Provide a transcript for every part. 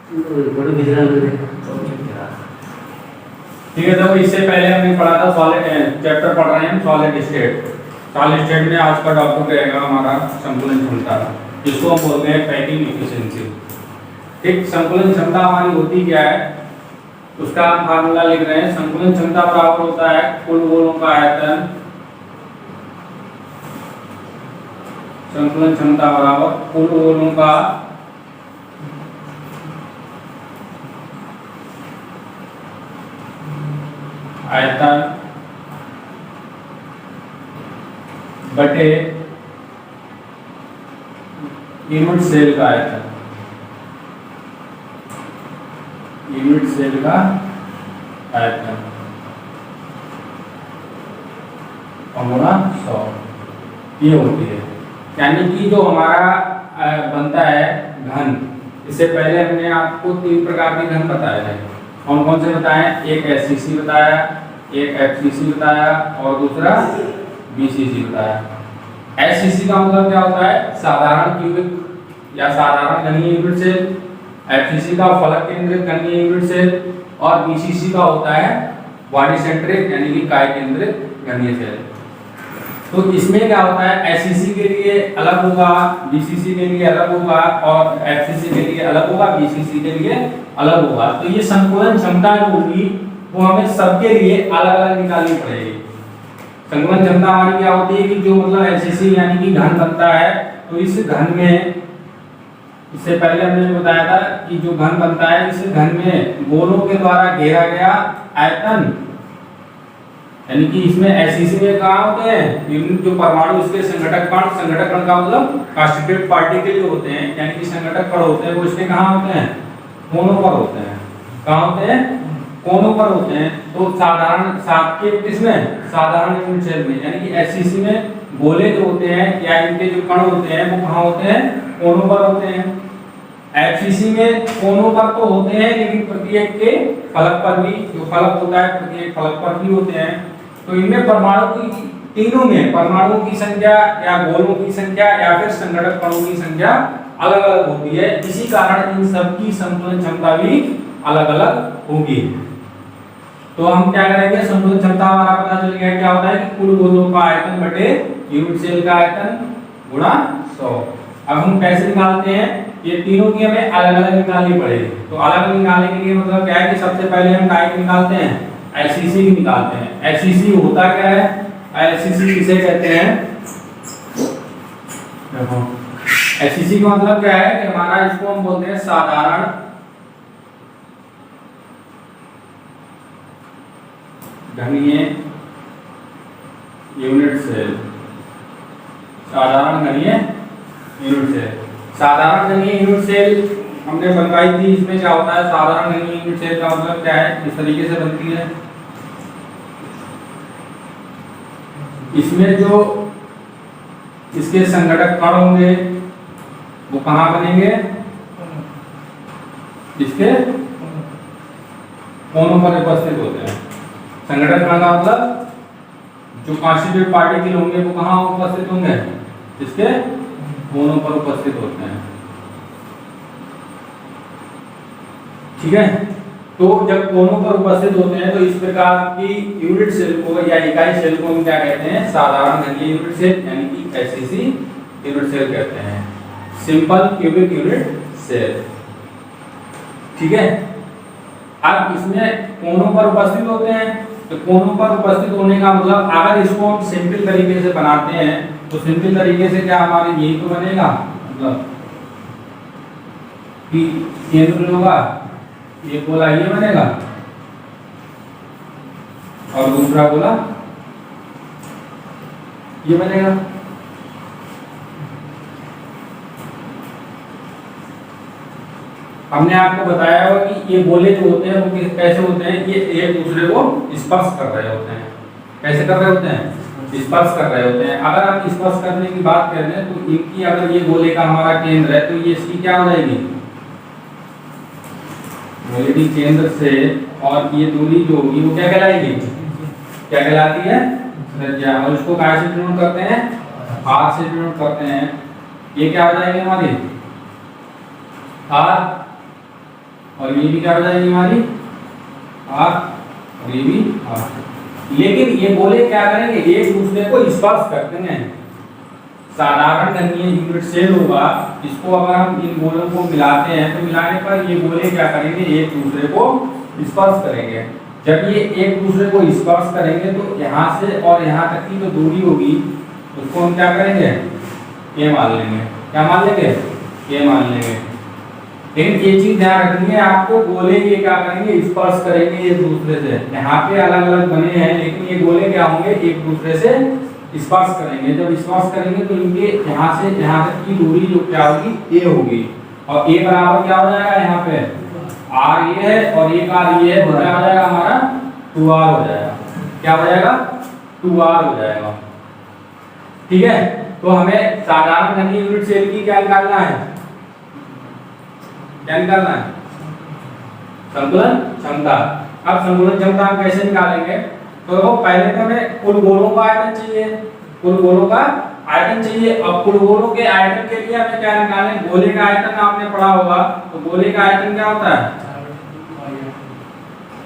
बड़ी विजय ठीक है। तो इससे पहले हमने पढ़ा था सॉलिड चैप्टर पढ़ रहे हैं हम सॉलिड स्टेट। सॉलिड स्टेट में आज का टॉपिक रहेगा हमारा संकुलन क्षमता, जिसको हम बोलते हैं पैकिंग एफिशिएंसी। ठीक, संकुलन क्षमता हमारी होती क्या है, उसका हम फार्मूला लिख रहे हैं। संकुलन क्षमता बराबर होता है कुल गोलों का आयतन, संकुलन क्षमता बराबर कुल गोलों का आयतन बटे यूनिट सेल का आयतन, यूनिट सेल का आयतन गुणा 100, ये होती है। यानी कि जो हमारा बनता है घन, इससे पहले हमने आपको 3 प्रकार के घन बताए थे। कौन कौन से बताएं? एक एससीसी बताया, एक एफसीसी बताया और दूसरा बीसीसी बताया। एससीसी का मतलब क्या होता है? साधारण क्यूबिक या साधारण घनीय यूनिट सेल। एफसीसी का फलक केंद्रित घनीय यूनिट सेल। और बीसीसी का होता है बॉडी सेंट्रिक यानी कि काय केंद्रित घनीय सेल। तो इसमें क्या होता है, एससीसी के लिए अलग होगा, बीसीसी के लिए अलग होगा और एफसीसी के लिए अलग होगा, बीसीसी के लिए अलग होगा। तो ये संकुलन क्षमता जो होगी वो हमें सबके लिए अलग अलग निकालनी पड़ेगी। संकुलन क्षमता हमारी क्या होती है कि जो मतलब एससीसी यानी कि घन बनता है, तो इस घन में, इससे पहले हमने बताया था कि जो घन बनता है, इस घन में गोलों के द्वारा घेरा गया आयतन, यानी कि इसमें एससीसी में कहाँ होते हैं यूनिट जो परमाणु, इसके संघटक कण का मतलब कांस्टिट्यूएंट पार्टिकल जो होते हैं यानी कि संघटक कण होते हैं, वो इसके कहाँ होते हैं? कोनों पर होते हैं। कहाँ होते हैं? कोनों पर होते हैं। तो साधारण के किसमें? साधारण यूनिट सेल में, यानी कि एससीसी में गोले जो होते हैं या इनके जो कण होते हैं वो कहाँ होते हैं? कोनों पर होते हैं। एफसीसी में कोनों पर तो होते हैं लेकिन प्रत्येक के फलक पर भी, जो फलक होता है प्रत्येक फलक पर भी होते हैं। तो इनमें परमाणु की, तीनों में परमाणुओं की संख्या या गोलों की संख्या या फिर संघटक कणों की संख्या अलग अलग होती है। इसी कारण इन सब की संतुलन क्षमता भी अलग अलग होगी। तो हम क्या करेंगे, संतुलन क्षमता हमारा पता चल गया क्या होता है कि कुल गोलों का आयतन बटे यूनिट सेल का आयतन गुणा 100। अब हम कैसे निकालते हैं? ये तीनों की हमें अलग अलग निकालनी पड़ेगी। तो अलग अलग निकालने के लिए मतलब क्या है कि सबसे पहले हम काय की निकालते हैं? एससीसी की निकालते हैं। एससीसी होता क्या है? एससीसी किसे कहते हैं? देखो, एससीसी का मतलब क्या है कि हमारा, इसको हम बोलते हैं साधारण घनीय यूनिट सेल। साधारण घनीय यूनिट सेल, साधारण घनीय यूनिट सेल हमने बनवाई थी। इसमें क्या होता है? साधारण घनीय यूनिट सेल का मतलब क्या है? इस तरीके से बनती है। इसमें जो इसके संघटक कण होंगे वो कहाँ बनेंगे? इसके कोनों पर उपस्थित होते हैं। संघटक कण का मतलब जो कांस्टिट्यूएंट पार्टिकल होंगे वो कहाँ उपस्थित होंगे? इसके कोनों पर उपस्थित होते हैं। ठीक है। तो जब कोनों पर उपस्थित होते हैं तो इस प्रकार की यूनिट सेल को या इकाई सेल को हम क्या कहते हैं? साधारण घनीय यूनिट सेल यानी कि एससीसी यूनिट सेल कहते हैं, सिंपल क्यूबिक यूनिट सेल। ठीक है। अब इसमें कोनों पर उपस्थित होते हैं, तो कोनों पर उपस्थित होने का मतलब अगर इसको हम सिंपल तरीके से बनाते हैं तो सिंपल तरीके से क्या हमारे यही तो बनेगा, मतलब कि केंद्र होगा, ये गोला ये बनेगा और दूसरा गोला ये बनेगा। हमने आपको बताया होगा कि ये गोले जो होते हैं वो कैसे होते हैं? ये एक दूसरे को स्पर्श कर रहे होते हैं। कैसे कर रहे होते हैं? स्पर्श कर रहे होते हैं। अगर आप स्पर्श करने की बात कर रहे हैं तो इनकी, अगर ये गोले का हमारा केंद्र है तो ये इसकी क्या हो जाएगी? गोले केंद्र से और ये दूरी जो होगी वो क्या कहलाएगी? क्या कहलाती है? त्रिज्या। और इसको कहाँ से डिनोट करते हैं? आर से डिनोट करते हैं। ये क्या हो जाएगी हमारी? आर और ये भी क्या हो जाएगी हमारी आर, और ये भी आर। लेकिन ये गोले क्या करेंगे, एक दूसरे को स्पर्श करते हैं। साधारण घनीय यूनिट सेल होगा, इसको अगर हम इन गोलों को मिलाते हैं तो मिलाने पर ये गोले क्या करेंगे, एक दूसरे को स्पर्श करेंगे। जब ये एक दूसरे को स्पर्श करेंगे तो यहाँ से और यहाँ तक की जो दूरी होगी उसको हम क्या करेंगे, ये मान लेंगे। क्या मान लेंगे, ये मान लेंगे। लेकिन ये चीज ध्यान रखनी है आपको, गोले ये क्या करेंगे, स्पर्श करेंगे एक दूसरे से। यहाँ पे अलग अलग बने हैं लेकिन ये गोले क्या होंगे, एक दूसरे से स्पर्श करेंगे। जब स्पर्श करेंगे तो इनके यहाँ से यहाँ तक की दूरी जो क्या होगी, ए होगी। और ए बराबर क्या हो जाएगा, यहाँ पे आर ये है और एक आर ये है, तो क्या हो जाएगा हमारा 2r हो जाएगा। क्या हो जाएगा, 2r हो जाएगा। ठीक है, तो हमें साधारण घनीय यूनिट सेल की क्या निकालना है, क्या निकालना है, संतुलन क्षमता। अब संतुलन क्षमता हम कैसे निकालेंगे, तो पहले तो हमें कुल गोलों का आयतन चाहिए, कुल गोलों का आयतन चाहिए। अब कुल गोलों के आयतन के लिए हमें क्या निकालें, गोले का आयतन आपने पढ़ा होगा, तो गोले का आयतन क्या होता है,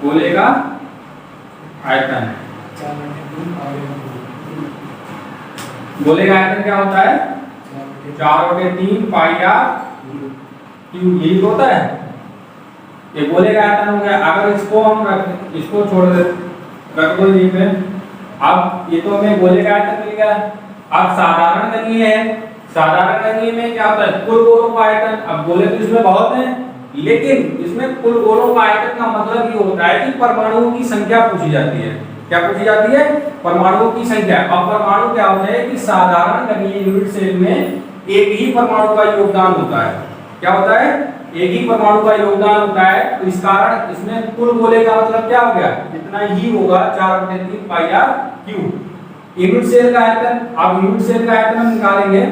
गोले का आयतन, गोले का आयतन क्या होता है, 4/3 पाई आर क्यूब, यही तो होता है। ये गोले का आयतन हो गया। अगर इसको हम इसको छोड़ दे, रख दो यहीं पे। अब ये तो हमें गोले का आयतन मिल गया। अब साधारण घनीय है, साधारण घनीय में क्या होता है, कुल गोलों का आयतन। अब गोले तो इसमें बहुत हैं, लेकिन इसमें कुल गोलों का आयतन का मतलब ये होता है कि परमाणुओं की संख्या पूछी जाती है। क्या पूछी जाती है, परमाणुओं की संख्या। अब परमाणु क्या होता है कि साधारण घनीय यूनिट सेल में एक ही परमाणु का योगदान होता है। क्या होता है, एक ही परमाणु का योगदान होता है। तो इस कारण इसमें कुल गोले का मतलब क्या हो गया, इतना ही होगा, 4/3 pi r cube. Unit cell का आयतन, अब यूनिट सेल का आयतन हम निकालेंगे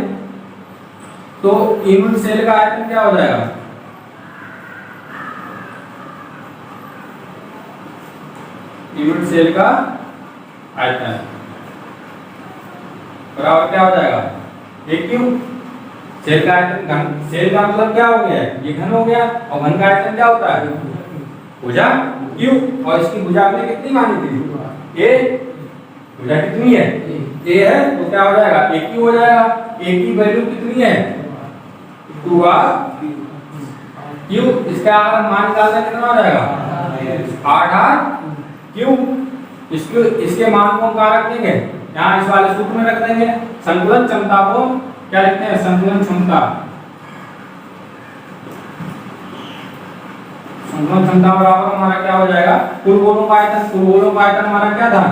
तो यूनिट सेल का आयतन क्या हो जाएगा, यूनिट सेल का आयतन बराबर क्या हो जाएगा, एक क्यूब। सेल का आयतन घन, सेल का मतलब क्या हो गया, ये घन हो गया। और घन का आयतन क्या होता है, भुजा क्यूब। और इसकी भुजा हमने कितनी मानी थी, ए। भुजा कितनी है, ए है, तो क्या हो जाएगा, ए क्यूब हो जाएगा। ए की वैल्यू कितनी है, 2r क्यूब। इसका अगर मान निकालना कितना हो जाएगा, 8r क्यूब। इसके मान को हम कहाँ रख देंगे, यहाँ इस वाले सूत्र में रख देंगे। संतुलन क्षमता को क्या लिखते हैं, संतुलन क्षमता। संतुलन क्षमता बराबर हमारा क्या हो जाएगा, कुल गोलों का आयतन। कुल गोलों का आयतन हमारा क्या था,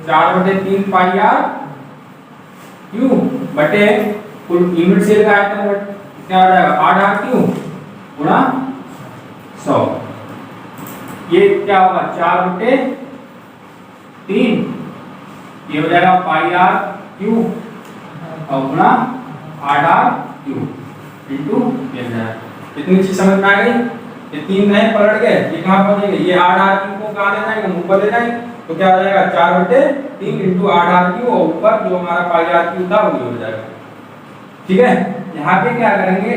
4/3 पाई आर क्यूब बटे कुल यूनिट सेल का आयतन क्या हो जाएगा, 8r क्यूब गुणा 100। ये क्या होगा, 4/3, ये हो जाएगा पाई आर क्यूब और गुणा 8r क्यूब इंटू ये जाएगा। इतनी चीज समझ में आ गई। ये तीन नए पलट गए, ये कहाँ पहुंचेंगे, ये 8r क्यूब को कहाँ ले जाएंगे, ऊपर ले जाएंगे। तो क्या हो जाएगा, 4/3 इंटू 8r क्यूब और ऊपर जो हमारा पाई आर क्यूब था वो हो जाएगा। ठीक है, यहाँ पे क्या करेंगे,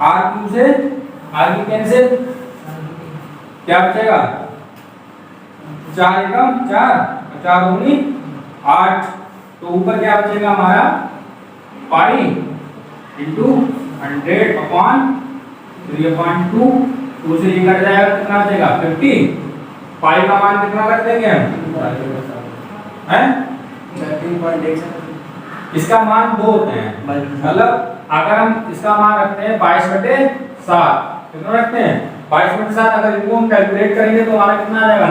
r क्यूब से r क्यूब कैंसिल, क्या बचेगा, 4 एकम 4, 4 दूनी 8। तो ऊपर क्या बचेगा हमारा, पाई इंटू 100/3/2। 2 से ये कट जाएगा, कितना बचेगा, 50। पाई का मान कितना रख देंगे हम, हैं 13.1। इसका मान 2 होते हैं, मतलब अगर हम इसका मान रखते हैं 22/7, कितना रखते हैं 22/7। अगर इनको हम कैलकुलेट करेंगे तो हमारा कितना आ जाएगा,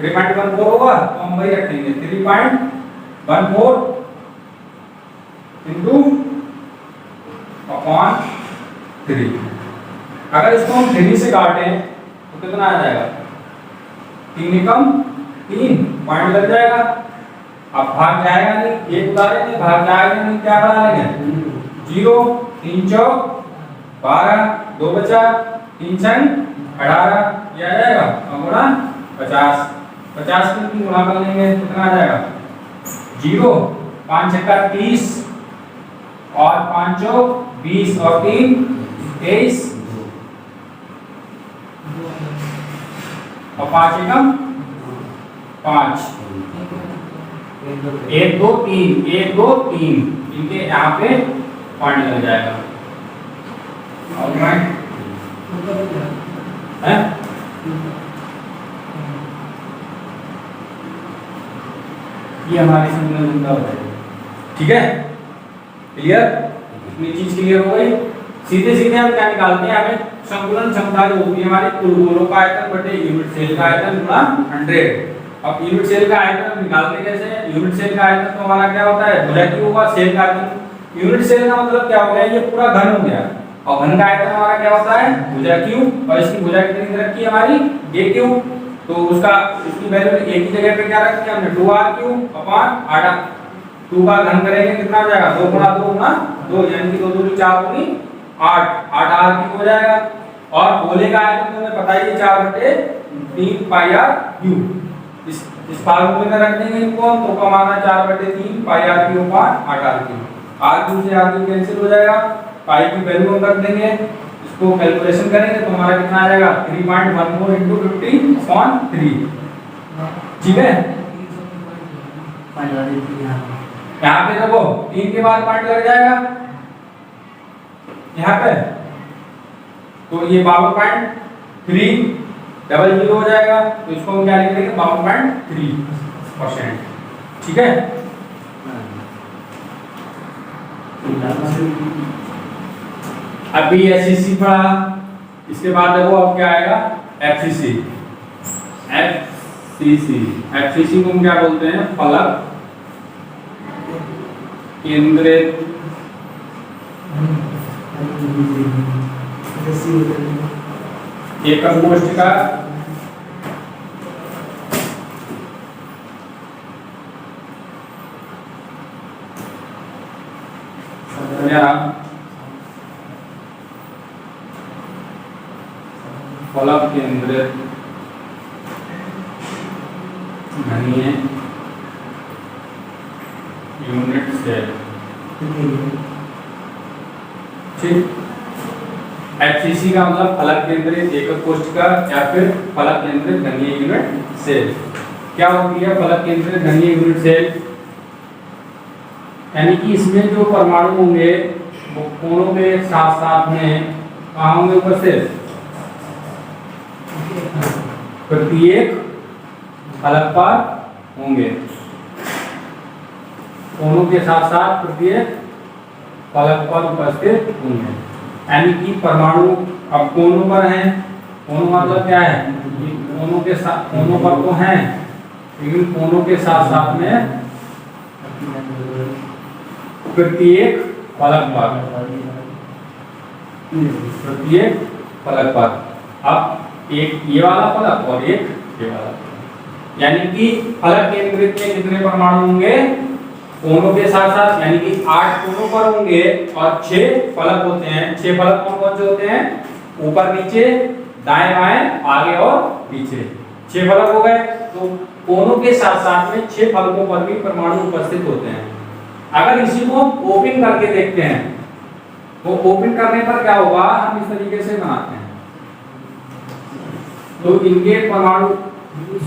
3.14 होगा। तो हम वही रखेंगे 3.14 इंटू 3। अगर इसको हम 3 से काटें तो कितना आ जाएगा, 3 एकम 3 पॉइंट लग जाएगा। अब भाग जाएगा नहीं, एक उतारेंगे, भाग जाएगा नहीं, क्या बना लेंगे 0। 3 चौक 12, 2 बचा, 3 छंग 18, ये आ जाएगा और गुणा 50। 50 की गुणा कर लेंगे, कितना आ जाएगा 0। 5 छक्का 30 और 5 चौक 20 और 3 23, और 5 एकम 5, 1 2 3, 1 2 3, इनके यहाँ पे पॉइंट लग जाएगा। ऑलराइट है, ये हमारी संयुक्त हो जाएगी। ठीक है, क्लियर, इतनी चीज क्लियर हो गई। सीधे सीधे हम क्या निकालते हैं, हमें संकुलन क्षमता जो होती है हमारी कुल गोलों का आयतन बटे यूनिट सेल का आयतन गुणा 100। अब यूनिट सेल का आयतन हम निकालते कैसे हैं, यूनिट सेल का आयतन तो हमारा क्या होता है, भुजा क्यू होगा, सेल का आयतन। यूनिट सेल का मतलब क्या हो गया, ये पूरा घन हो गया, और घन का आयतन हमारा क्या होता है, भुजा क्यू, और इसकी भुजा कितनी रखी है हमारी, a क्यू। तो उसका इसकी वैल्यू एक ही जगह पे क्या रखी है हमने, 2r³ अपॉन 8। 2 का घन करेंगे कितना हो जाएगा, 2 गुणा 2 गुणा 2, यानी कि 2 2 4 दूनी 8, 8r³ हो जाएगा। और गोले का आयतन तो हमें पता ही है 4/3 πr³। इस फार्मूले में रख देंगे इनको हम, तो कमाना 4/3 πr³ अपॉन 8r³। r³ से r³ कैंसिल हो जाएगा, पाई की वैल्यू हम रख देंगे, इसको कैलकुलेशन करेंगे तो हमारा कितना आ जाएगा, 3.14 × 50/3। ठीक है, यहाँ पे देखो 3 के बाद पॉइंट लग जाएगा यहाँ पे, तो ये 52.300 हो जाएगा। तो इसको हम क्या लिख देंगे, 52.3%। ठीक है, अभी एससीसी पढ़ा, इसके बाद देखो अब क्या आएगा, एफसीसी। एफसीसी को हम क्या बोलते हैं, फलक केंद्रित एकम कोष्ठिका या फलक केंद्रित घनीय यूनिट सेल। ठीक, एफसीसी का मतलब फलक केंद्रित एकक कोष्ठिका या फिर फलक केंद्रित घनीय यूनिट सेल। क्या होती है फलक केंद्रित घनीय यूनिट सेल, यानी कि इसमें जो परमाणु होंगे वो कोनों के साथ साथ में कहाँ होंगे, उपस्थित, प्रत्येक फलक पर होंगे, कोनों के साथ साथ प्रत्येक फलक पर उपस्थित होंगे। यानी कि परमाणु अब कोनों पर हैं, कोनों मतलब क्या है, कोनों के साथ, कोनों पर तो हैं लेकिन कोनों के साथ साथ में प्रत्येक फलक पर, प्रत्येक फलक पर। अब एक ये वाला फलक और एक ये वाला, यानी कि फलक केंद्रित में कितने परमाणु होंगे, कोनों के साथ साथ, यानी कि 8 कोनों पर होंगे और 6 फलक होते हैं। 6 फलक कौन कौन से होते हैं, ऊपर नीचे दाएं बाएं आगे और पीछे, 6 फलक हो गए। तो कोनों के साथ साथ में 6 फलकों पर भी परमाणु उपस्थित होते हैं। अगर इसी को ओपन करके देखते हैं, तो ओपन करने पर क्या होगा, हम इस तरीके से बनाते हैं, तो इनके परमाणु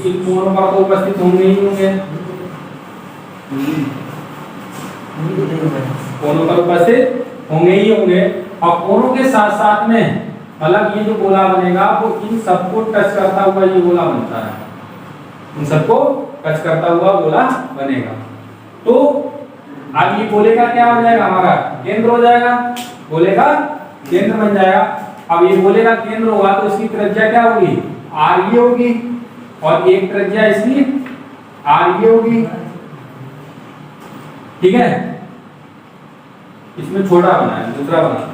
इन कोनों पर तो उपस्थित होंगे ही होंगे, कोनों पर उपस्थित होंगे ही होंगे। और कोनों के साथ साथ में मतलब ये जो गोला बनेगा वो इन सबको टच करता हुआ ये गोला बनता है, इन सबको टच करता हुआ गोला बनेगा। तो अब ये गोले का क्या हो जाएगा, हमारा केंद्र हो जाएगा, गोले का केंद्र बन जाएगा। अब ये गोले का केंद्र होगा तो इसकी त्रिज्या क्या होगी, r ये होगी, और एक त्रिज्या इसकी r ये होगी। ठीक है, इसमें छोटा बना है, दूसरा बनाते हैं।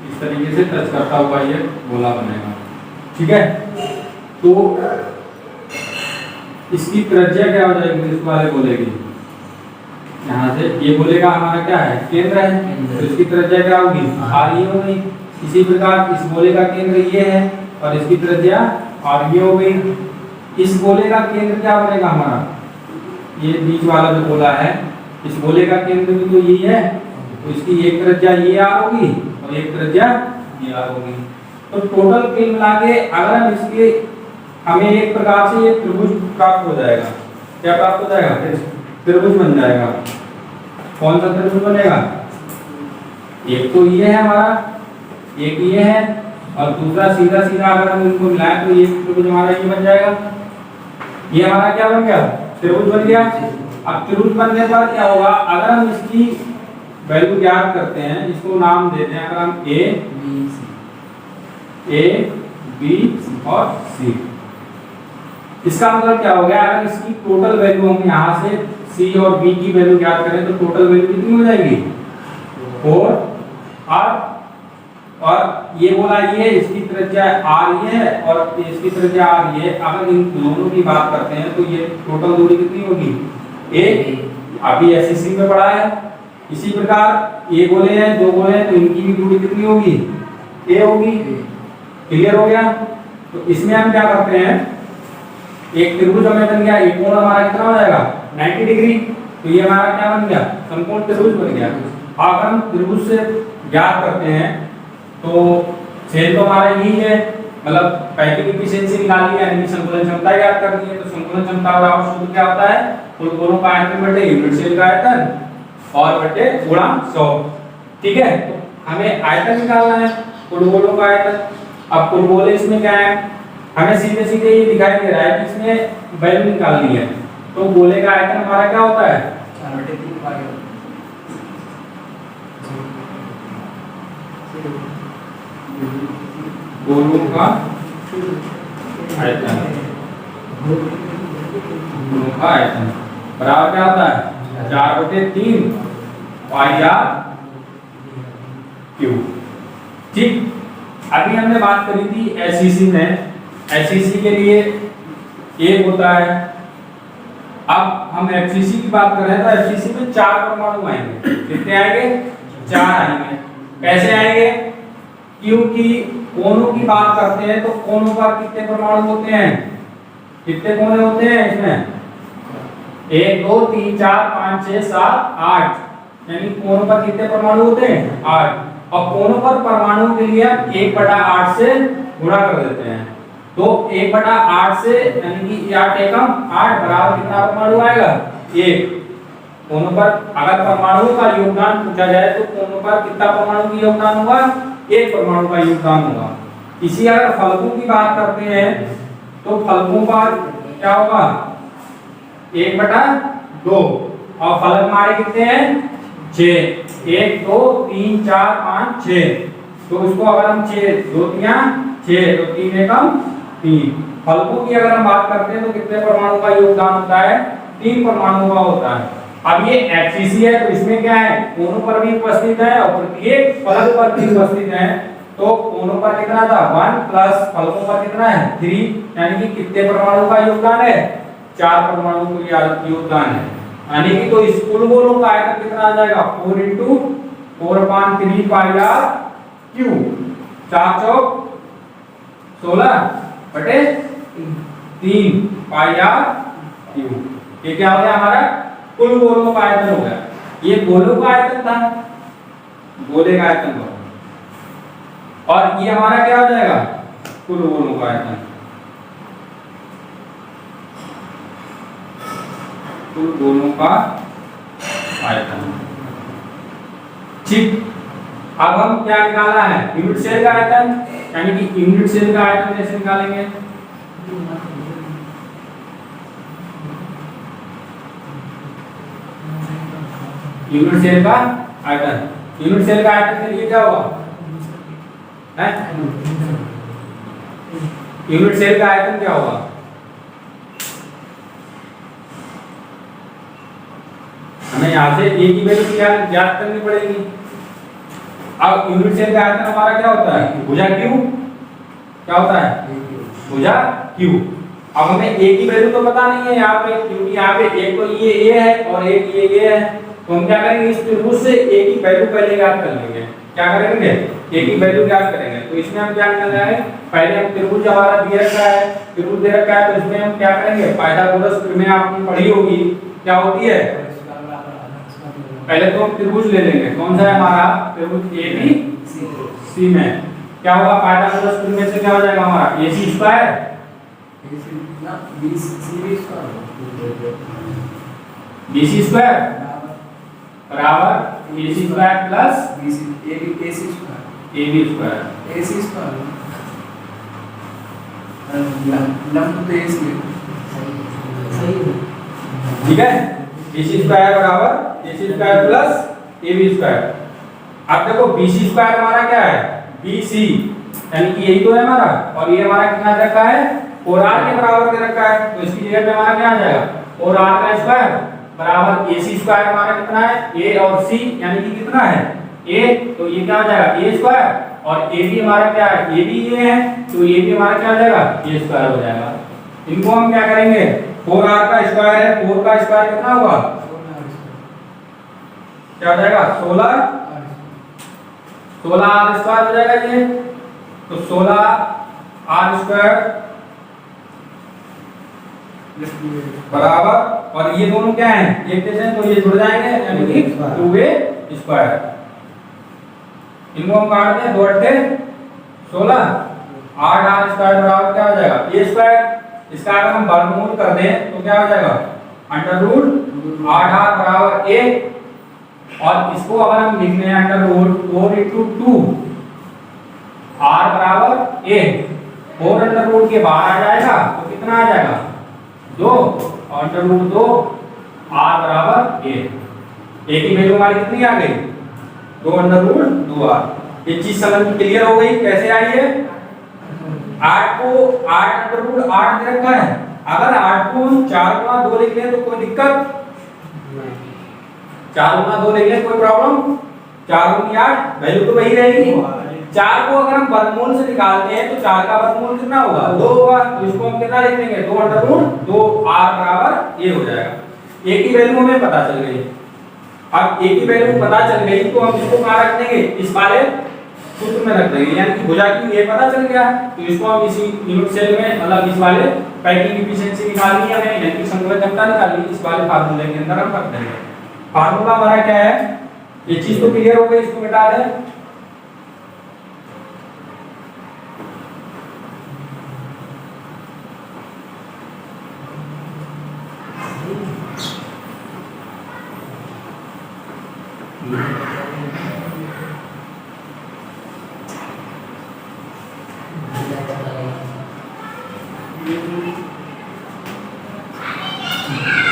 इस तरीके से टच करता हुआ ये गोला बनेगा। ठीक है, तो इसकी त्रिज्या क्या हो जाएगी इस वाले गोले की, यहाँ से ये गोले का हमारा क्या है केंद्र है, तो इसकी त्रिज्या क्या होगी आर ये हो गई। इसी प्रकार इस गोले का केंद्र ये है और इसकी त्रिज्या आर ये हो गई। इस गोले का केंद्र क्या बनेगा हमारा, ये बीच वाला जो गोला है इस गोले का केंद्र भी तो यही है, तो इसकी एक त्रिज्या ये आर होगी और एक त्रिज्या ये आर होगी। तो टोटल कुल मिला के अगर हम इसके हमें एक प्रकार से ये त्रिभुज प्राप्त हो जाएगा। क्या प्राप्त हो जाएगा, त्रिभुज बन जाएगा। कौन सा त्रिभुज बनेगा, एक तो ये है हमारा, एक ये है और दूसरा सीधा सीधा अगर हम इनको मिलाएं तो ये त्रिभुज हमारा ये बन जाएगा। ये हमारा क्या बन गया, त्रिभुज बन गया। अब त्रिभुज बनने पर क्या होगा, अगर हम इसकी वैल्यू ज्ञात करते हैं, इसको नाम देते हैं अगर हम ए बी और सी, इसका मतलब क्या हो गया, अगर इसकी टोटल वैल्यू हम यहाँ से सी और बी की वैल्यू ज्ञात करें तो टोटल वैल्यू कितनी हो जाएगी 4 और ये बोला ये इसकी त्रिज्या आर ये है और इसकी त्रिज्या आर ये। अगर इन दोनों की बात करते हैं तो ये टोटल दूरी कितनी होगी ए, अभी एसएससी में पढ़ा है। इसी प्रकार ये गोले हैं, दो गोले हैं, तो इनकी भी दूरी कितनी होगी ए होगी। क्लियर हो गया। तो इसमें हम क्या करते हैं, एक त्रिभुज हमें बन गया, एक कोण हमारा कितना हो जाएगा 90 डिग्री, तो ये हमारा क्या बन गया समकोण त्रिभुज बन गया। अगर हम त्रिभुज से ज्ञात करते हैं तो छेद तो हमारा यही है, मतलब पैकिंग एफिशिएंसी निकाली है, यानी संकुलन क्षमता ज्ञात करनी है। तो संकुलन क्षमता बराबर सूत्र क्या होता है, कुल गोलों का आयतन बटे यूनिट सेल का आयतन और बटे गुणा 100। ठीक है, तो हमें आयतन निकालना है, कुल गोलों का आयतन। अब कुल गोले इसमें क्या है, हमें सीधे सीधे ये दिखाई दे रहा है कि इसमें वैल्यू निकालनी है। तो गोले का आयतन हमारा क्या होता है 4/3 पाई। गोलों का आयतन, गोलों का आयतन बराबर क्या होता है 4/3 पाई आर क्यूब। ठीक, अभी हमने बात करी थी एससीसी में, एससीसी के लिए एक होता है। अब हम एफसीसी की बात कर रहे हैं तो एफसीसी में 4 परमाणु आएंगे। कितने आएंगे 4 आएंगे। कैसे आएंगे, क्योंकि कोणों की बात करते हैं तो कोणों पर कितने परमाणु होते हैं, कितने कोने होते हैं इसमें 1 2 3 4 5 6 7 8, यानी कोणों पर कितने परमाणु होते हैं 8। और कोणों पर परमाणु के लिए 1/8 से गुणा कर देते हैं। तो 1/8 से यानी कि 8 एकम 8 बराबर कितना परमाणु आएगा 1। कोणों पर अगर परमाणु का योगदान पूछा जाए तो कोणों पर कितना परमाणु का योगदान होगा, 1 परमाणु का योगदान होगा। इसी अगर फलकों की बात करते हैं तो फलकों पर क्या होगा 1/2 और फलक हमारे कितने हैं 6, 1 2 3 4 5 6। तो इसको अगर हम 6 2 6 तो 3 एकम 3। फलकों की अगर हम बात करते हैं तो कितने परमाणु का योगदान होता है 3 परमाणु का होता है। अब ये एफसीसी है तो इसमें क्या है कोणों पर भी उपस्थित है और प्रत्येक फलक पर भी उपस्थित है। तो कोणों पर कितना था 1 प्लस फलकों पर कितना है 3, यानी कि कितने परमाणु का योगदान है 4 परमाणु का योगदान है। यानी कि तो इस कुल गोलों का आयतन कितना आ जाएगा 4 × 4/3 पाई आर क्यूब। 4 चौक 16/3 पाई आर क्यूब। ये क्या हो गया हमारा कुल गोलों का आयतन हो गया। ये गोलों का आयतन था, गोले का आयतन था, और ये हमारा क्या हो जाएगा कुल गोलों का आयतन, कुल गोलों का आयतन। ठीक, अब हम क्या निकालना है यूनिट सेल का आयतन, यानी कि यूनिट सेल का आयतन कैसे निकालेंगे, यूनिट सेल का आयतन। यूनिट सेल का आयतन के लिए क्या होगा है, यूनिट सेल का आयतन क्या होगा, हमें यहाँ से ए की वैल्यू ज्ञात करनी पड़ेगी। अब यूनिट सेल का आयतन हमारा क्या होता है, भुजा क्यू, क्या होता है भुजा क्यू। अब हमें ए की वैल्यू तो पता नहीं है यहाँ पे, क्योंकि यहाँ पे एक तो ये ए है और एक ये है, तो हम क्या करेंगे इस त्रिभुज से ए की वैल्यू पहले ज्ञात कर लेंगे। क्या करेंगे, ए की वैल्यू ज्ञात करेंगे। तो इसमें हम क्या करना है, पहले हम त्रिभुज हमारा दे रखा है, त्रिभुज दे रखा है, तो इसमें हम क्या करेंगे, पाइथागोरस प्रमेय आपने पढ़ी होगी, क्या होती है, पहले तो हम त्रिभुज ले लेंगे। कौन सा है हमारा त्रिभुज ए बी सी में क्या होगा, पाइथागोरस प्रमेय से क्या हो जाएगा हमारा AC स्क्वायर BC स्क्वायर बराबर AC square plus AB square. ठीक है, BC स्क्वायर बराबर AC square plus AB square. अब देखो BC स्क्वायर हमारा क्या है, BC यानी कि यही तो है हमारा, और ये हमारा कितना रखा है 4r के बराबर दे रखा है, तो इसकी जगह पे हमारा क्या आ जाएगा 4r का स्क्वायर बराबर AC स्क्वायर हमारा कितना है A और C यानी कि कितना है A, तो ये क्या हो जाएगा A स्क्वायर, और AB हमारा क्या है AB ये है, तो AB हमारा क्या हो जाएगा A स्क्वायर हो जाएगा। इनको हम क्या करेंगे, 4r का स्क्वायर है, 4 का स्क्वायर कितना होगा, क्या हो जाएगा 16r स्क्वायर हो जाएगा ये, तो 16r स्क्वायर बराबर, और ये दोनों क्या हैं एक जैसे हैं, तो ये जुड़ जाएंगे यानी कि 2a स्क्वायर। इनको हम काट दें, 2 8 16, 8r स्क्वायर बराबर क्या हो जाएगा a स्क्वायर। इसका अगर हम वर्गमूल कर दें तो क्या हो जाएगा अंडर रूट 8r बराबर a, और इसको अगर हम लिखने हैं अंडर रूट 4 into 2 r बराबर a, 4 अंडर रूट के बाहर आ जाएगा तो कितना आ जाएगा 2, और अंडर रूट 2 r बराबर a। a की वैल्यू हमारी कितनी आ गई 2 अंडर रूट 2r। ये चीज समझ में क्लियर हो गई कैसे आई है। 8 को 8 अंडर रूट 8 दे रखा है, अगर 8 को हम 4 गुना 2 लिख लें तो कोई दिक्कत, 4 गुना 2 लिख लें कोई प्रॉब्लम, 4 गुनी 8 वैल्यू तो वही रहेगी। 4 को अगर हम वर्गमूल से निकालते हैं तो 4 का वर्गमूल कितना होगा 2 होगा, तो इसको हम कितना लिख देंगे 2 अंडर रूट 2r बराबर a हो जाएगा। a की वैल्यू हमें पता चल गई। अब a की वैल्यू पता चल गई तो हम इसको कहां रख देंगे, इस वाले सूत्र में रख देंगे, यानी कि भुजा की ये पता चल गया, तो इसको हम इसी यूनिट सेल में मतलब इस वाले पैकिंग एफिशिएंसी निकालनी है हमें, यानी कि संग्रह क्षमता निकालनी है, इस वाले फार्मूले के अंदर हम रख देंगे। फार्मूला हमारा क्या है, ये चीज तो क्लियर हो गई, इसको मिटा दें।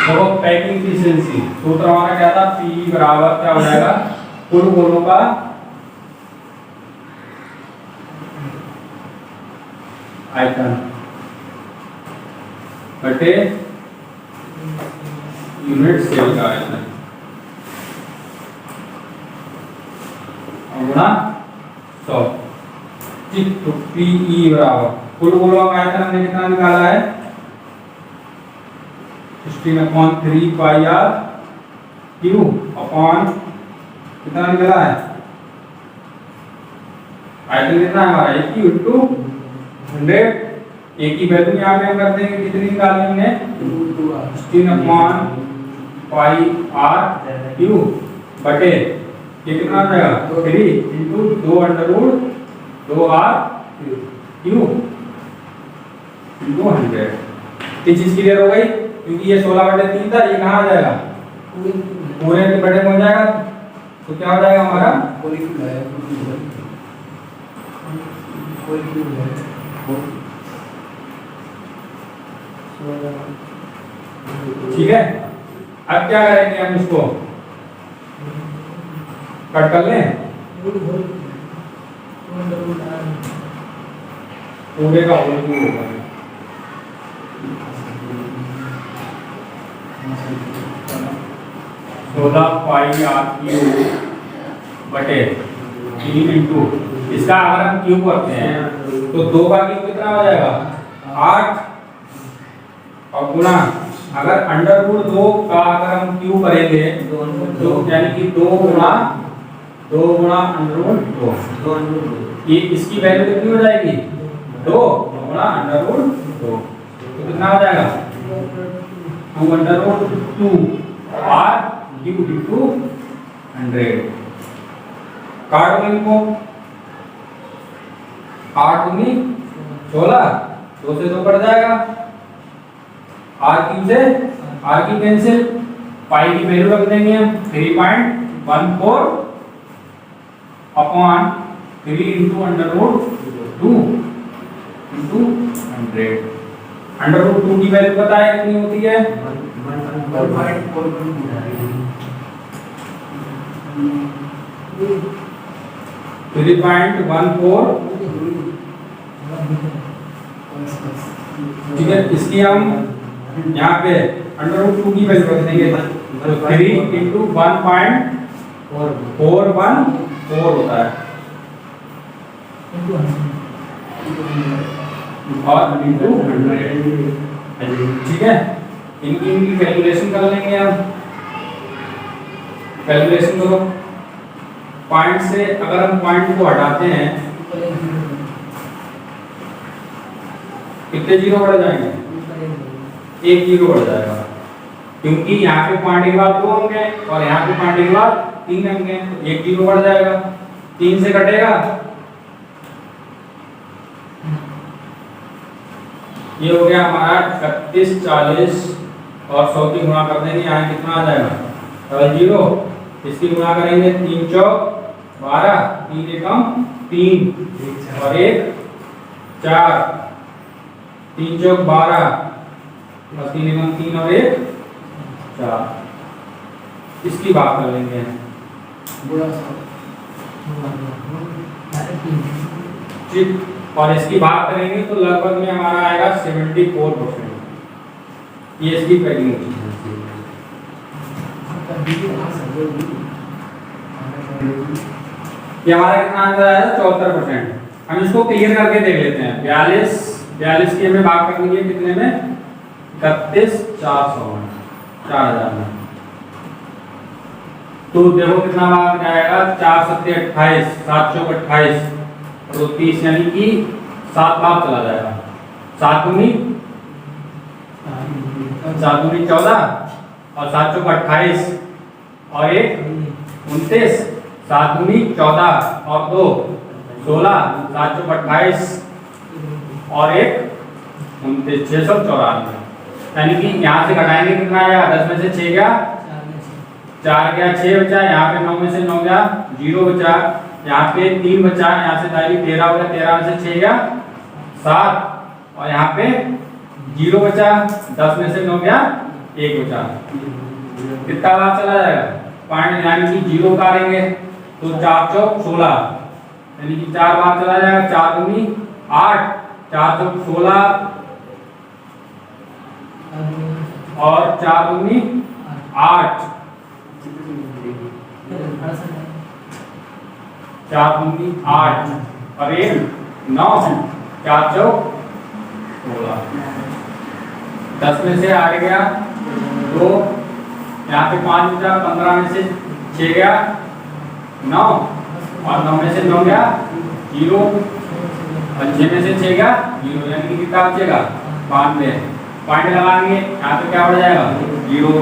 तो पैकिंग एफिशिएंसी सूत्र हमारा क्या था, P बराबर क्या हो जाएगा कुल गोलों का आयतन बटे यूनिट सेल का आयतन गुणा 100। ठीक, तो PE बराबर कुल गोलों का आयतन हमने कितना निकाला है 16/3 पाई r क्यू अपॉन कितना निकला है आयतन कितना है हमारा 1 क्यू इनटू 100। a की वैल्यू यहाँ पे हम कर देंगे कितनी निकाली हमने 16/पाई r क्यू बटे ये कितना आ जाएगा 3 into 2 under root 2r cube into 100। ये चीज क्लियर हो गई, क्योंकि ये 16/3 था, ये कहाँ आ जाएगा पूरे के बड़े में हो जाएगा, तो क्या हो जाएगा हमारा ठीक है। अब क्या करेंगे हम इसको कट कर लें, पूरे का होल क्यूब होगा 16 पाई r क्यूब बटे 3 इंटू इसका अगर हम क्यूब करते हैं तो 2 का क्यूब कितना हो जाएगा 8 और गुणा अगर अंडर रूट 2 का अगर हम क्यूब करेंगे तो यानी कि 2 गुणा अंडर रूट 2 ये इसकी वैल्यू कितनी हो जाएगी 2 गुणा अंडर रूट 2 तो कितना हो जाएगा 2 under root 2 r cube into 100 काटो इनको 8 दूनी 16 2 से 2 कट जाएगा r क्यूब से r की कैंसिल पाई की वैल्यू रख देंगे हम 3.14 upon 3 into under root 2 into 100 under root 2 की वैल्यू पता है कितनी होती है 3.14 ठीक है इसकी हम यहाँ पे अंडर रूट 2 की वैल्यू रख देंगे तो 3 इंटू 1.414 होता है और इंटू 100 ठीक है इनकी कैलकुलेशन कर लेंगे हम कैलकुलेशन करो पॉइंट से अगर हम पॉइंट को हटाते हैं कितने जीरो बढ़ जाएंगे एक जीरो बढ़ जाएगा क्योंकि यहाँ पे पॉइंट के बाद 2 होंगे और यहाँ पे पॉइंट के बाद 3 होंगे तो एक जीरो बढ़ जाएगा 3 से कटेगा ये हो गया हमारा 31 40 और 100 की गुणा कर देंगे यहाँ कितना आ जाएगा डबल जीरो इसकी गुणा करेंगे 3 चौक 12 3 एकम 3 और 1 4 3 चौक 12 और 3 एकम 3 और 1 4 इसकी बात कर लेंगे ठीक और इसकी बात करेंगे तो लगभग में हमारा आएगा 74% ये इसकी पैकिंग होती है ये हमारा कितना आंसर आया 74%। हम इसको क्लियर करके देख लेते हैं 42 की हमें बात करनी है कितने में 31,400 4000 में तो देखो कितना बात आएगा 4 7 28 7 चौक 28 तो 30 यानी कि 7 बार चला जाएगा 7 दूनी 14 और 7 चौक 28 और 1 29 7 दूनी 14 और 2 16 7 चौक 28 और 1 29 694 यानी कि यहाँ से घटाएंगे कितना आएगा 10 में से 6 गया 4 गया 6 बचा यहाँ पे 9 में से 9 गया 0 बचा यहाँ पे 3 बचा यहाँ से डायरेक्ट 13 हो गया 13 में से 6 गया 7 और यहाँ पे 0 बचा 10 में से 9 गया 1 बचा कितना बार चला जाएगा पॉइंट यानी कि 0 उतारेंगे तो 4 चौक 16 यानी कि 4 बार चला जाएगा 4 दूनी 8 4 चौक 16 और 4 दूनी 8 4 दूनी 8 और 1 9 4 चौक 16 10 में से 8 गया 2 यहाँ पे 5 बचा 15 में से 6 गया 9 और 9 में से 9 गया 0 और 6 में से 6 गया 0 यानी कि कितना बचेगा 92 पॉइंट लगाएंगे यहाँ पे क्या बढ़ जाएगा 0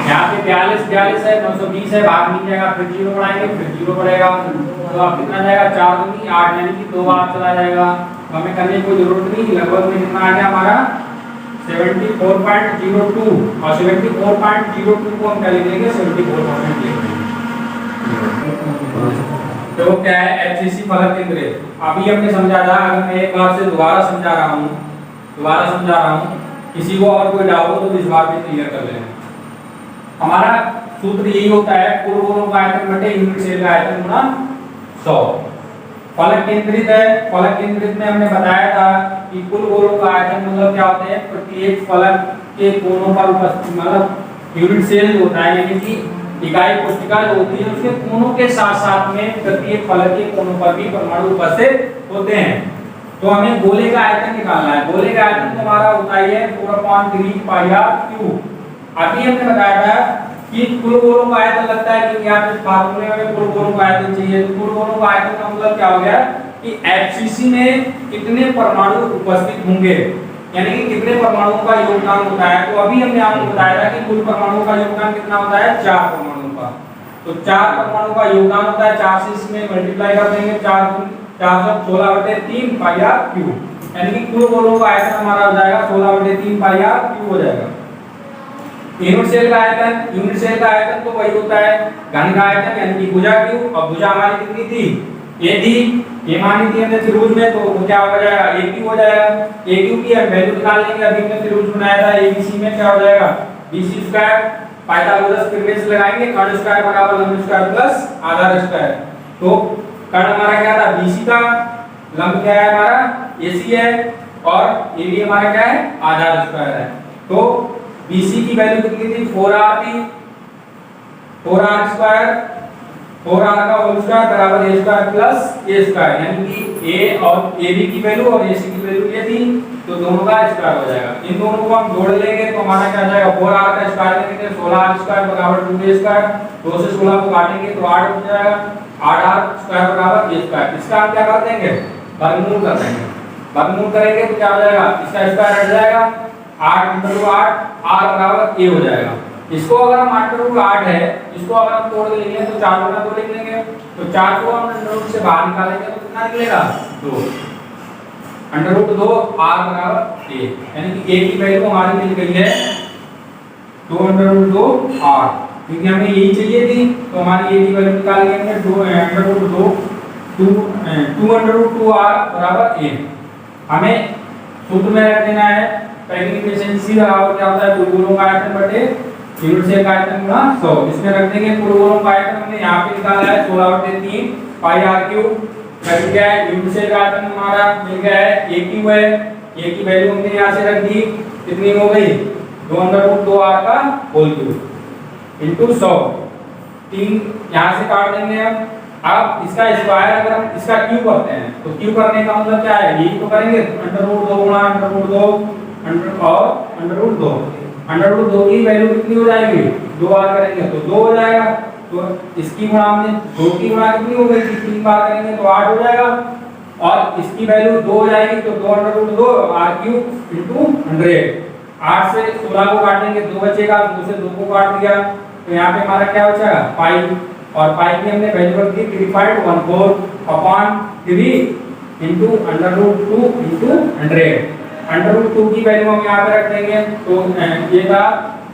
यहाँ पे 42 है 920 है भाग नहीं जाएगा फिर 0 बढ़ाएंगे फिर 0 बढ़ेगा तो आप कितना जाएगा 4 दूनी 8 यानी कि 2 बार चला जाएगा तो हमें करने की कोई जरूरत नहीं लगभग में कितना आ गया हमारा 74.02 और 74.02 को हम क्या लिख देंगे 74% लिख देंगे तो क्या है एफसीसी फलक केंद्रित अभी हमने समझा था अगर मैं एक बार से दोबारा समझा रहा हूँ किसी को और कोई डाउट हो तो इस बार भी क्लियर कर लेना हमारा सूत्र यही होता है कुल गोलों का आयतन बटे यूनिट सेल का आयतन गुणा 100 फलक केंद्रित है फलक केंद्रित में हमने बताया था कि कुल गोलों का आयतन मतलब क्या होता है प्रत्येक फलक के कोनों पर उपस्थित मतलब यूनिट सेल होता है यानी कि इकाई कोशिका जो होती है उसके कोनों के साथ साथ में प्रत्येक फलक के कोनों पर भी परमाणु उपस्थित होते हैं। तो हमें गोले का आयतन निकालना है। गोले का आयतन तो हमारा होता ही है 4/3 पाई आर क्यूब। अभी हमने बताया था कि कुल गोलों का आयतन लगता है कि यहाँ पे फार्मूले में कुल गोलों का आयतन चाहिए। तो कुल गोलों का आयतन का मतलब क्या हो गया कि एफसीसी में कितने परमाणु उपस्थित होंगे, यानी कि कितने परमाणुओं का योगदान होता है। तो अभी हमने आपको बताया था कि कुल परमाणुओं का योगदान कितना होता है, 4 परमाणुओं का। तो 4 परमाणु का योगदान होता है, 4 से इसमें मल्टीप्लाई कर देंगे, 416/3 पाई आर क्यूब, यानी कि कुल गोलों का आयतन हमारा हो जाएगा 16/3 पाई आर क्यूब हो जाएगा। यूनिट सेल का आयतन, यूनिट सेल का आयतन तो वही होता है घन का आयतन, यानी कि भुजा क्यूब। और भुजा हमारी कितनी थी, ये थी, ये मानी थी हमने त्रिभुज में, तो वो क्या हो जाएगा, ए क्यू हो जाएगा। ए क्यू की हम वैल्यू निकाल लेंगे। अभी हमने त्रिभुज बनाया था एबीसी में, क्या हो जाएगा, बीसी स्क्वायर पाइथागोरस थ्योरम से लगाएंगे, कर्ण स्क्वायर बराबर लंब स्क्वायर प्लस आधार स्क्वायर। तो कर्ण हमारा क्या था, बीसी का, लंब क्या है हमारा, एसी है, और एबी हमारा क्या है, आधार स्क्वायर है। तो बीसी की वैल्यू कितनी थी, 4r थी, 4r स्क्वायर, 4r का होल स्क्वायर बराबर a square plus a square, यानी कि a और ab की वैल्यू और ac की वैल्यू ये थी, तो दोनों का स्क्वायर हो जाएगा। इन दोनों को हम जोड़ लेंगे तो हमारा क्या आ जाएगा, 4r का स्क्वायर करेंगे 16r स्क्वायर बराबर 2a स्क्वायर, 2 से 16 को काटेंगे तो 8 हो जाएगा, 8r स्क्वायर बराबर a स्क्वायर। इसका हम क्या कर देंगे, वर्गमूल कर देंगे। वर्गमूल करेंगे तो क्या हो जाएगा, इसका स्क्वायर हट जाएगा, 8 × 8 r बराबर a हो जाएगा। इसको अगर हम 8 है, इसको अगर हम तोड़ लेंगे तो 4 गुना 2 लिख लेंगे, तो 4 को हम √ से बाहर निकालेंगे तो कितना निकलेगा, 2 √2 r बराबर a, यानी कि a की वैल्यू हमारी मिल गई है 2 √2 r, क्योंकि हमें यही चाहिए थी। तो हमारी a की वैल्यू निकाल लेंगे 2 √2 r बराबर a। हमें सूत्र में रख देना है पैकिंग एफिशिएंसी बराबर क्या होता है, कुल गोलों का आयतन बटे यूनिट सेल का आयतन गुणा 100। इसमें रख देंगे कुल गोलों का आयतन, हमने यहाँ पे निकाला है 16/3 पाई आर क्यूब। मिल गया है यूनिट सेल का आयतन हमारा मिल गया है a क्यूब है, a की वैल्यू हमने यहाँ से रख दी, कितनी हो गई 2 √2 r का होल क्यूब इनटू 100। 3 यहाँ से काट देंगे हम। अब इसका स्क्वायर अगर हम इसका क्यूब करते हैं तो क्यूब करने का मतलब क्या है, यही तो करेंगे, √2 गुणा √2 और √2, √2 की वैल्यू कितनी हो जाएगी, 2 बार करेंगे तो 2 हो जाएगा। तो इसकी गुणा हमने 2 की गुणा कितनी हो गई, 3 बार करेंगे तो 8 हो जाएगा, और इसकी वैल्यू 2 हो जाएगी तो 2 √2 r क्यूब इनटू 100। 8 से 16 को काटेंगे 2 बचेगा, 2 से 2 को काट दिया तो यहाँ पे हमारा क्या बचेगा, पाई, और पाई की हमने वैल्यू रख दी 3.14/3 इनटू √2 इनटू 100। √2 की वैल्यू हम यहाँ पे रख देंगे तो ये था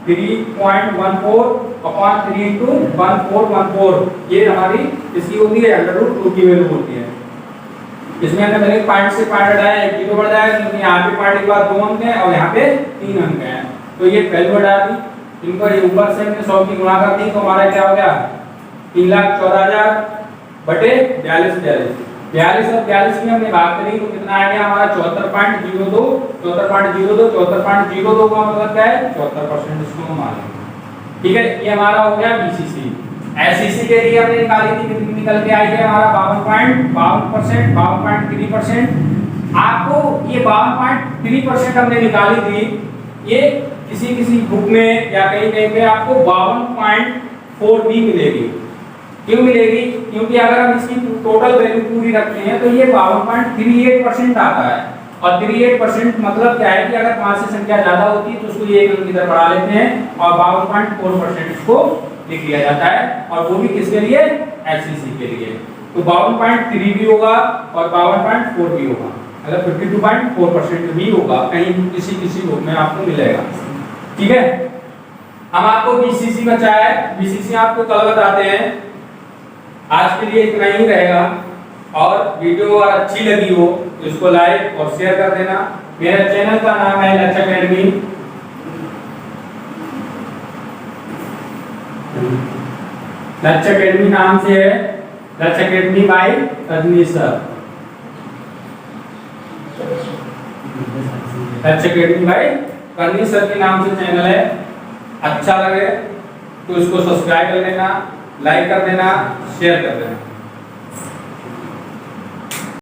3.14/3 इनटू 1414, ये हमारी इसकी होती है √2 की वैल्यू होती है। इसमें हमने पहले पॉइंट से पॉइंट हटाया, 1 0 बढ़ जाएगा, क्योंकि यहाँ पे पॉइंट के बाद 2 अंक हैं और यहाँ पे 3 अंक हैं, तो ये वैल्यू हटा दी। इनको ये ऊपर से हमने 100 की गुणा कर दी तो हमारा क्या हो गया, 3,14,000 बटे 42 और 42 में हमने भाग करी तो कितना आ गया हमारा 74.02 का मतलब क्या है, 74%, इसको हम मान लेंगे। ठीक है, ये हमारा हो गया बीसीसी। एससीसी के लिए हमने निकाली थी, कितनी निकल के आई है हमारा 52.3%। आपको ये 52.3% हमने निकाली थी, ये किसी बुक में या कहीं पे आपको 52.4 भी मिलेगी। क्यों मिलेगी, क्योंकि अगर हम इसकी टोटल वैल्यू पूरी रखते हैं तो ये 52.38% आता है, और 38% मतलब क्या है कि अगर 5 से संख्या ज्यादा होती है तो उसको एक अंक की तरफ बढ़ा लेते हैं और 52.4% इसको लिख लिया जाता है, और वो भी किसके लिए, एचसीसी के लिए। तो 52.3 भी होगा और 52.4 भी होगा, अगर 52.4% भी होगा, कहीं किसी बुक में आपको मिलेगा। ठीक है, हम आपको बीसीसी बचा है, बीसीसी आपको कल बताते हैं। आज के लिए इतना ही रहेगा, और वीडियो अगर अच्छी लगी हो तो इसको लाइक और शेयर कर देना। मेरा चैनल का नाम है लक्ष्य अकेडमी। लक्ष्य अकेडमी नाम से है, लक्ष्य अकेडमी बाय रजनीश सर। लक्ष्य अकेडमी बाय रजनीश सर के नाम से चैनल है। अच्छा लगे तो इसको सब्सक्राइब कर लेना, लाइक कर देना, शेयर कर देना।